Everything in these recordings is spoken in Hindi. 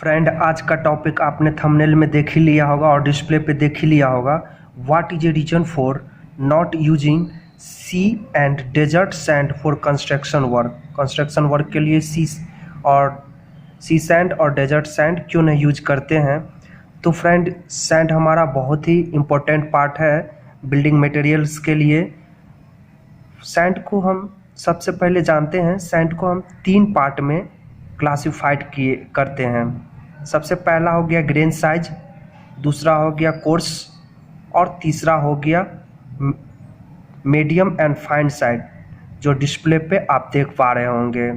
फ्रेंड, आज का टॉपिक आपने थंबनेल में देख ही लिया होगा और डिस्प्ले पे देख ही लिया होगा। What is a reason for not using sea and desert sand for construction work. Construction work के लिए सी सैंड और डेजर्ट सैंड क्यों नहीं यूज करते हैं? तो फ्रेंड, सैंड हमारा बहुत ही इम्पोर्टेंट पार्ट है बिल्डिंग मटेरियल्स के लिए। सैंड को हम सबसे पहले जानते हैं, सैंड को हम 3 पार्ट में क्लासिफाइड करते हैं। सबसे पहला हो गया ग्रेन साइज, दूसरा हो गया कोर्स और तीसरा हो गया मीडियम एंड फाइन साइड, जो डिस्प्ले पे आप देख पा रहे होंगे।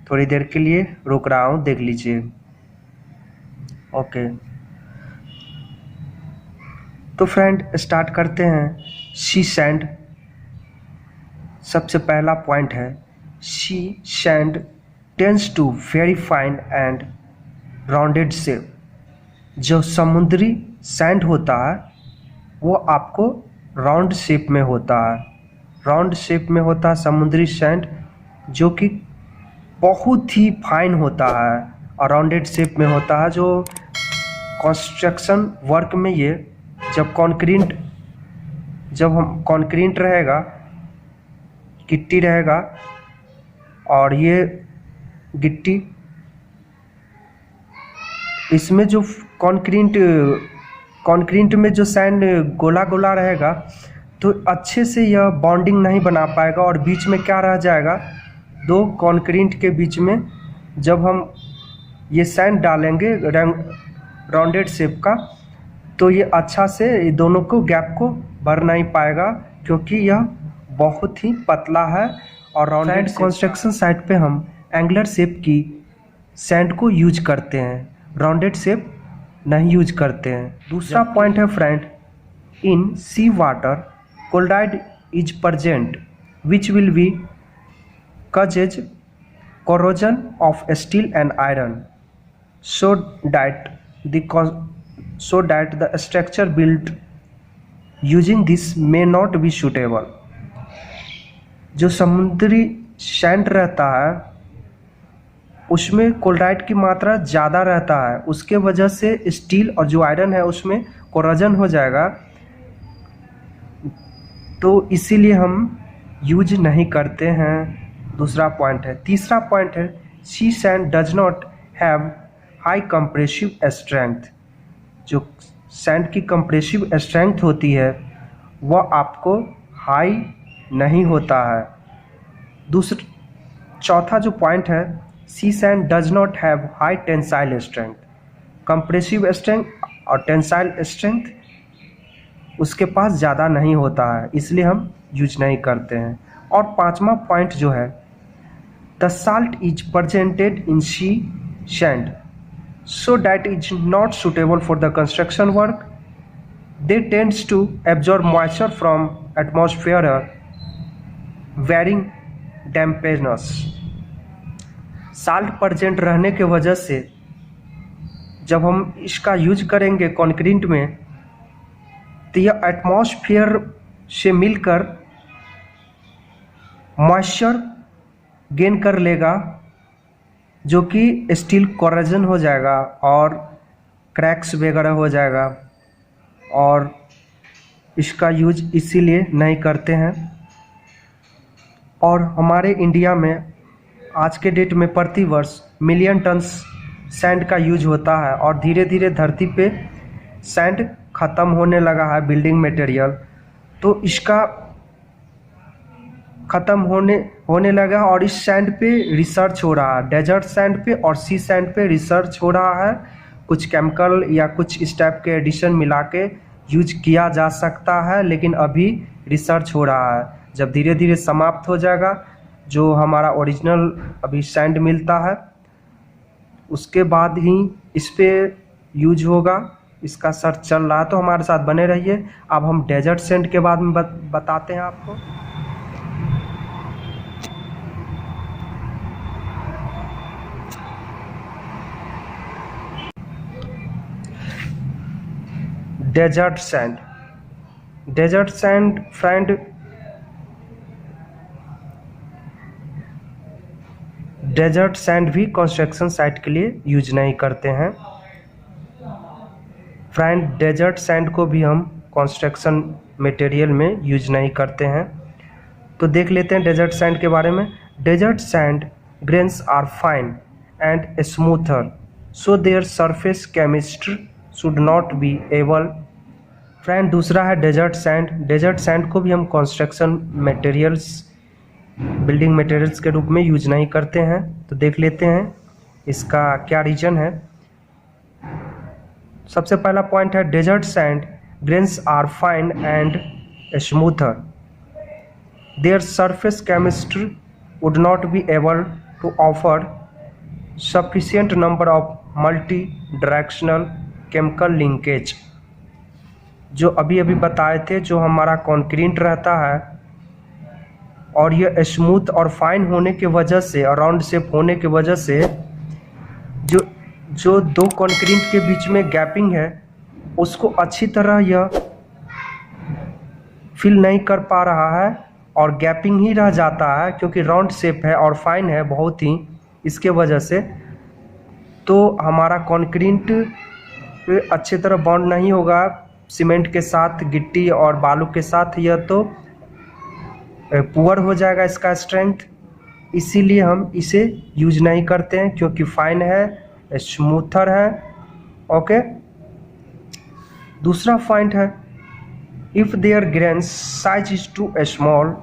थोड़ी देर के लिए रुक रहा हूँ, देख लीजिए। ओके, तो फ्रेंड स्टार्ट करते हैं। सी सैंड सबसे पहला पॉइंट है। Sea sand tends to very fine and rounded shape. जो समुद्री सैंड होता है वो आपको राउंड शेप में होता है। राउंड शेप में होता है समुद्री सैंड, जो कि बहुत ही फाइन होता है, और राउंडेड शेप में होता है। जो कंस्ट्रक्शन वर्क में ये जब हम कंक्रीट रहेगा, गिट्टी रहेगा, और ये गिट्टी इसमें जो कंक्रीट में जो सैंड गोला गोला रहेगा, तो अच्छे से यह बॉन्डिंग नहीं बना पाएगा, और बीच में क्या रह जाएगा, 2 कंक्रीट के बीच में जब हम ये सैंड डालेंगे राउंडेड शेप का, तो ये अच्छा से दोनों को गैप को भर नहीं पाएगा, क्योंकि यह बहुत ही पतला है। और राउंडेड कंस्ट्रक्शन साइट पे हम एंगुलर शेप की सैंड को यूज करते हैं, राउंडेड शेप नहीं यूज करते हैं। दूसरा पॉइंट है friend, in sea water chloride is present which will be causes corrosion of steel and iron, so that the structure built using this may not be suitable। जो समुद्री सैंड रहता है उसमें क्लोराइड की मात्रा ज़्यादा रहता है, उसके वजह से स्टील और जो आयरन है उसमें कोरोजन हो जाएगा, तो इसीलिए हम यूज नहीं करते हैं। दूसरा पॉइंट है। तीसरा पॉइंट है, sea sand does not have high compressive strength. जो सैंड की कंप्रेसिव स्ट्रेंथ होती है वह आपको हाई नहीं होता है। चौथा जो पॉइंट है, sea sand does not have high tensile strength. Compressive strength और टेंसाइल स्ट्रेंथ उसके पास ज़्यादा नहीं होता है, इसलिए हम यूज नहीं करते हैं। और 5वां पॉइंट जो है, the salt is presented in sea sand so that is not suitable for the construction work. They tends to absorb moisture from atmosphere wearing dampness. Salt present रहने के वजह से जब हम इसका यूज करेंगे कंक्रीट में, तो यह एटमॉस्फेयर से मिलकर मॉइस्चर गेन कर लेगा, जो कि स्टील कोरोजन हो जाएगा और क्रैक्स वगैरह हो जाएगा, और इसका यूज इसीलिए नहीं करते हैं। और हमारे इंडिया में आज के डेट में प्रति वर्ष मिलियन टन सैंड का यूज होता है, और धीरे धीरे धरती पे सैंड ख़त्म होने लगा है बिल्डिंग मटेरियल, तो इसका ख़त्म होने लगा। और इस सैंड पे रिसर्च हो रहा है, डेजर्ट सैंड पे और सी सैंड पे रिसर्च हो रहा है। कुछ केमिकल या कुछ इस टाइप के एडिशन मिला के यूज किया जा सकता है, लेकिन अभी रिसर्च हो रहा है। जब धीरे धीरे समाप्त हो जाएगा, जो हमारा ओरिजिनल अभी सैंड मिलता है, उसके बाद ही इस पे यूज होगा। इसका सर्च चल रहा है, तो हमारे साथ बने रहिए। अब हम डेजर्ट सैंड के बाद में बताते हैं आपको। Desert sand friend, desert sand भी कंस्ट्रक्शन साइट के लिए यूज नहीं करते हैं। फ्रेंड, डेजर्ट सैंड को भी हम कंस्ट्रक्शन मटेरियल में यूज नहीं करते हैं। तो देख लेते हैं डेजर्ट सैंड के बारे में। Desert sand grains are fine and smoother, so their surface chemistry should not be able. Friend, दूसरा है डेजर्ट सैंड। डेजर्ट सैंड को भी हम कंस्ट्रक्शन मटेरियल्स, बिल्डिंग मटेरियल्स के रूप में यूज नहीं करते हैं। तो देख लेते हैं इसका क्या रीजन है। सबसे पहला पॉइंट है desert sand grains are fine and smoother, their surface chemistry would not be able to offer sufficient number of multi directional chemical linkage. जो अभी अभी बताए थे, जो हमारा कंक्रीट रहता है और ये स्मूथ और फाइन होने की वजह से, राउंड शेप होने की वजह से जो दो कंक्रीट के बीच में गैपिंग है उसको अच्छी तरह यह फिल नहीं कर पा रहा है और गैपिंग ही रह जाता है, क्योंकि राउंड शेप है और फाइन है बहुत ही, इसके वजह से तो हमारा कंक्रीट अच्छी तरह बॉन्ड नहीं होगा सीमेंट के साथ, गिट्टी और बालू के साथ, यह तो पुअर हो जाएगा इसका स्ट्रेंथ। इसीलिए हम इसे यूज नहीं करते हैं, क्योंकि फाइन है, स्मूथर है। ओके, दूसरा पॉइंट है if there grains size is too small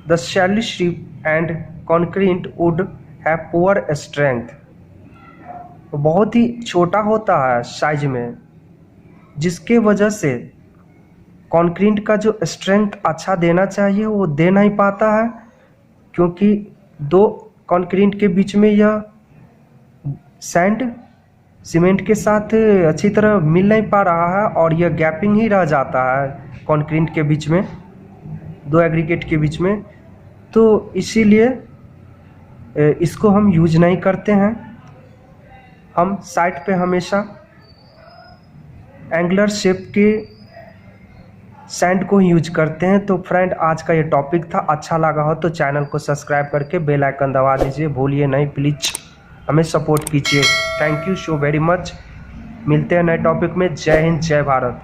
the shelly strip and concrete would have poor strength. बहुत ही छोटा होता है साइज में, जिसके वजह से कंक्रीट का जो स्ट्रेंथ अच्छा देना चाहिए वो दे नहीं पाता है, क्योंकि दो कंक्रीट के बीच में यह सैंड सीमेंट के साथ अच्छी तरह मिल नहीं पा रहा है और यह गैपिंग ही रह जाता है कंक्रीट के बीच में, दो एग्रीगेट के बीच में। तो इसीलिए इसको हम यूज नहीं करते हैं। हम साइट पे हमेशा एंगुलर शेप के सैंड को ही यूज करते हैं। तो फ्रेंड, आज का ये टॉपिक था। अच्छा लगा हो तो चैनल को सब्सक्राइब करके बेल आइकन दबा दीजिए, भूलिए नहीं, प्लीज हमें सपोर्ट कीजिए। Thank you so very much. मिलते हैं नए टॉपिक में। जय हिंद, जय भारत।